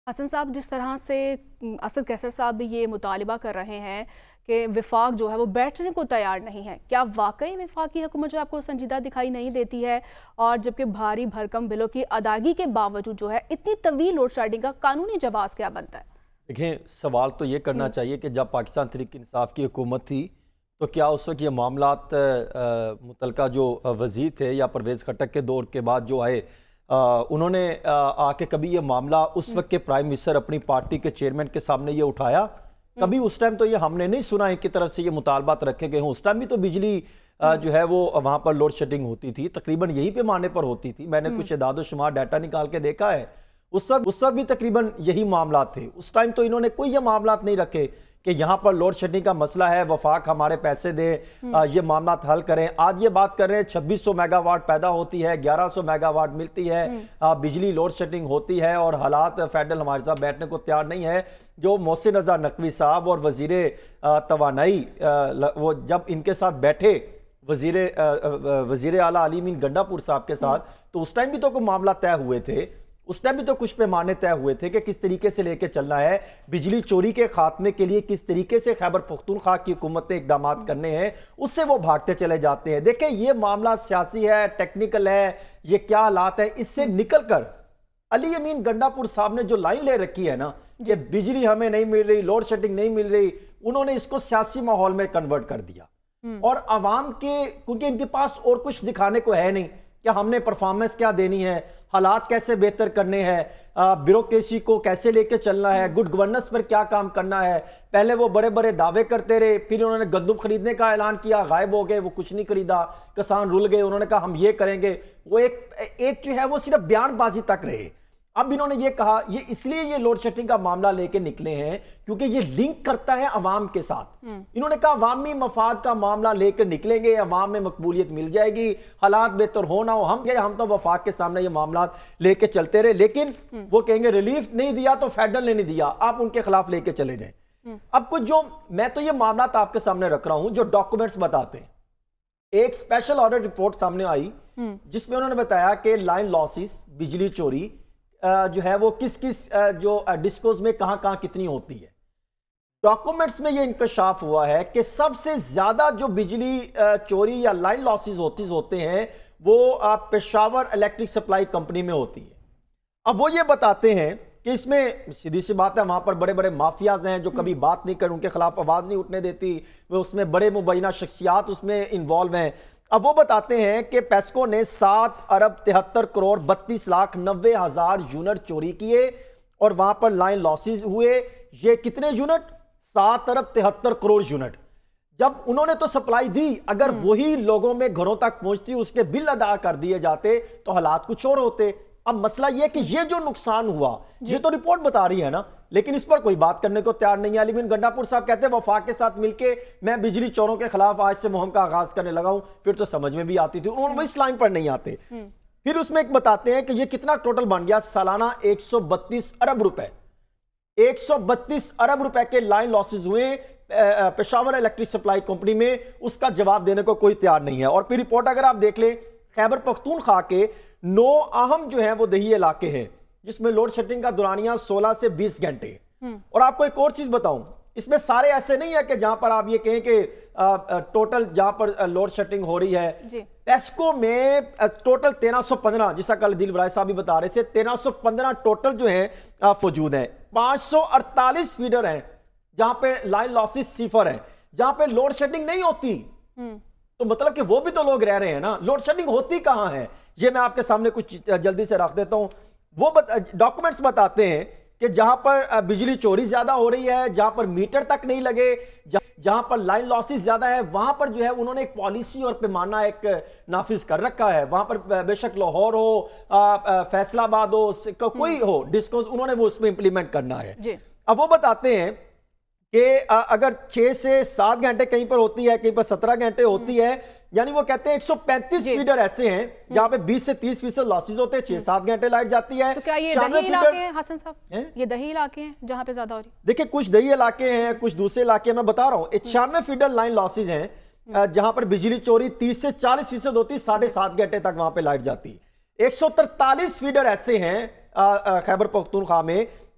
حسن صاحب، جس طرح سے اسد قیصر صاحب بھی یہ مطالبہ کر رہے ہیں کہ وفاق جو ہے وہ بیٹھنے کو تیار نہیں ہے، کیا واقعی وفاقی حکومت جو آپ کو سنجیدہ دکھائی نہیں دیتی ہے؟ اور جبکہ بھاری بھرکم بلوں کی ادائیگی کے باوجود جو ہے اتنی طویل لوڈ شیڈنگ کا قانونی جواز کیا بنتا ہے؟ دیکھیں، سوال تو یہ کرنا چاہیے کہ جب پاکستان تحریک انصاف کی حکومت تھی تو کیا اس وقت یہ معاملات متعلقہ جو وزیر تھے یا پرویز خٹک کے دور کے بعد جو آئے انہوں نے آ کے کبھی یہ معاملہ اس وقت کے پرائم منسٹر اپنی پارٹی کے چیئرمین کے سامنے یہ اٹھایا؟ کبھی اس ٹائم تو یہ ہم نے نہیں سنا ان کی طرف سے یہ مطالبات رکھے گئے ہوں۔ اس ٹائم بھی تو بجلی جو ہے وہ وہاں پر لوڈ شیڈنگ ہوتی تھی، تقریباً یہی پیمانے پر ہوتی تھی۔ میں نے کچھ اعداد و شمار ڈیٹا نکال کے دیکھا ہے، اس وقت بھی تقریباً یہی معاملات تھے۔ اس ٹائم تو انہوں نے کوئی یہ معاملات نہیں رکھے کہ یہاں پر لوڈ شیڈنگ کا مسئلہ ہے، وفاق ہمارے پیسے دے، یہ معاملات حل کریں۔ آج یہ بات کر رہے ہیں 2600 میگا واٹ پیدا ہوتی ہے، 1100 میگا واٹ ملتی ہے، بجلی لوڈ شیڈنگ ہوتی ہے اور حالات فیڈرل ہمارے ساتھ بیٹھنے کو تیار نہیں ہے۔ جو محسن رضا نقوی صاحب اور وزیر توانائی وہ جب ان کے ساتھ بیٹھے وزیر اعلیٰ علی امین گنڈا پور صاحب کے ساتھ، تو اس ٹائم بھی تو کوئی معاملات طے ہوئے تھے، اس ٹائم بھی تو کچھ پیمانے طے ہوئے تھے کہ کس طریقے سے لے کے چلنا ہے، بجلی چوری کے خاتمے کے لیے کس طریقے سے خیبر پختونخوا کی حکومت نے اقدامات کرنے ہیں، اس سے وہ بھاگتے چلے جاتے ہیں۔ دیکھیں، یہ معاملہ سیاسی ہے، ٹیکنیکل ہے، یہ کیا حالات ہے، اس سے نکل کر علی امین گنڈا پور صاحب نے جو لائن لے رکھی ہے نا کہ بجلی ہمیں نہیں مل رہی، لوڈ شیڈنگ نہیں مل رہی، انہوں نے اس کو سیاسی ماحول میں کنورٹ کر دیا اور عوام کے، کیونکہ ان کے پاس اور کچھ دکھانے کو ہے نہیں کہ ہم نے پرفارمنس کیا دینی ہے، حالات کیسے بہتر کرنے ہیں، بیوروکریسی کو کیسے لے کے چلنا ہے، گڈ گورننس پر کیا کام کرنا ہے۔ پہلے وہ بڑے بڑے دعوے کرتے رہے، پھر انہوں نے گندم خریدنے کا اعلان کیا، غائب ہو گئے، وہ کچھ نہیں خریدا، کسان رول گئے، انہوں نے کہا ہم یہ کریں گے، وہ ایک جو ہے وہ صرف بیان بازی تک رہے۔ اب انہوں نے یہ کہا، یہ اس لیے یہ لوڈ شیڈنگ کا معاملہ لے کے نکلے ہیں کیونکہ یہ لنک کرتا ہے عوام کے ساتھ۔ انہوں نے کہا عوامی مفاد کا معاملہ لے کر نکلیں گے، عوام میں مقبولیت مل جائے گی، حالات بہتر ہونا ہو، ہم تو وفاق کے سامنے یہ معاملات لے کے چلتے رہے، لیکن وہ کہیں گے ریلیف نہیں دیا تو فیڈرل نے نہیں دیا، آپ ان کے خلاف لے کے چلے جائیں۔ اب کچھ جو میں تو یہ معاملات آپ کے سامنے رکھ رہا ہوں جو ڈاکومنٹس بتاتے ہیں۔ ایک اسپیشل آڈٹ رپورٹ سامنے آئی جس میں انہوں نے بتایا کہ لائن لاسز، بجلی چوری جو ہے وہ کس جو ڈسکوز میں کہاں کہاں کتنی ہوتی ہے۔ ڈاکومنٹس میں یہ انکشاف ہوا ہے کہ سب سے زیادہ جو بجلی چوری یا لائن لاسز ہوتے ہیں وہ پشاور الیکٹرک سپلائی کمپنی میں ہوتی ہے۔ اب وہ یہ بتاتے ہیں کہ اس میں سیدھی سی بات ہے، وہاں پر بڑے بڑے مافیاز ہیں جو کبھی بات نہیں کریں، ان کے خلاف آواز نہیں اٹھنے دیتی، وہ اس میں بڑے مبینہ شخصیات اس میں انوالو ہیں۔ اب وہ بتاتے ہیں کہ پیسکو نے 7 ارب 73 کروڑ 32 لاکھ 90 ہزار یونٹ چوری کیے اور وہاں پر لائن لاسز ہوئے۔ یہ کتنے یونٹ؟ 7 ارب 73 کروڑ یونٹ۔ جب انہوں نے تو سپلائی دی، اگر وہی لوگوں میں گھروں تک پہنچتی، اس کے بل ادا کر دیے جاتے تو حالات کچھ اور ہوتے۔ اب مسئلہ یہ کہ یہ جو نقصان ہوا یہ تو رپورٹ بتا رہی ہے نا، لیکن اس پر کوئی بات کرنے کو تیار نہیں ہے۔ علی امین گنڈا پور صاحب کہتے ہیں وفاق کے ساتھ مل کے میں بجلی چوروں کے خلاف آج سے مہم کا آغاز کرنے لگا ہوں، پھر تو سمجھ میں بھی آتی تھی، انہوں نے اس لائن پر نہیں آتے۔ پھر اس میں ایک بتاتے ہیں کہ یہ کتنا ٹوٹل بن گیا، سالانہ 132 ارب روپے 132 ارب روپے کے لائن لاسز ہوئے پشاور الیکٹرک سپلائی کمپنی میں، اس کا جواب دینے کو کوئی تیار نہیں ہے۔ اور پھر رپورٹ اگر آپ دیکھ لیں، خیبر پختونخوا کے 9 اہم جو ہیں وہ دیہی علاقے ہیں جس میں لوڈ شیڈنگ کا دورانیہ 16 سے 20 گھنٹے۔ اور آپ کو ایک اور چیز بتاؤں، اس میں سارے ایسے نہیں ہے کہ جہاں پر آپ یہ کہیں کہ ٹوٹل جہاں پر لوڈ شیڈنگ ہو رہی ہے۔ پیسکو میں ٹوٹل 1315، جیسا کل دل برائے صاحب بھی بتا رہے تھے، 1315 ٹوٹل جو ہیں موجود ہیں۔ 548 فیڈر ہیں جہاں پہ لائن لاسز 0 ہیں، جہاں پہ لوڈ شیڈنگ نہیں ہوتی۔ تو مطلب کہ وہ بھی تو لوگ رہ رہے ہیں نا، لوڈ شیڈنگ ہوتی کہاں ہے؟ یہ میں آپ کے سامنے کچھ جلدی سے رکھ دیتا ہوں۔ وہ ڈاکومنٹس بتاتے ہیں کہ جہاں پر بجلی چوری زیادہ ہو رہی ہے، جہاں پر میٹر تک نہیں لگے، جہاں پر لائن لاسز زیادہ ہے، وہاں پر جو ہے انہوں نے ایک پالیسی اور پیمانہ ایک نافذ کر رکھا ہے۔ وہاں پر بے شک لاہور ہو، فیصل آباد ہو، کوئی ہو ڈسکوز، انہوں نے وہ اس میں امپلیمنٹ کرنا ہے۔ اب وہ بتاتے ہیں کہ اگر 6 سے 7 گھنٹے کہیں پر ہوتی ہے، کہیں پر 17 گھنٹے ہوتی ہے، یعنی وہ کہتے ہیں 135 فیڈر ایسے ہیں جہاں پہ 20 سے 30% لاسز ہوتے ہیں، 6-7 گھنٹے لائٹ جاتی ہے۔ تو کیا یہ دہی علاقے ہیں حسن صاحب؟ یہ دہی علاقے ہیں جہاں پہ زیادہ ہو رہی ہے؟ دیکھیں، کچھ دہی علاقے ہیں، کچھ دوسرے علاقے میں بتا رہا ہوں۔ 96 فیڈر لائن لاسز ہیں جہاں پر بجلی چوری 30 سے 40% ہوتی، 7.5 گھنٹے تک وہاں پہ لائٹ جاتی۔ 143 فیڈر ایسے ہیں خیبر پختونخوا میں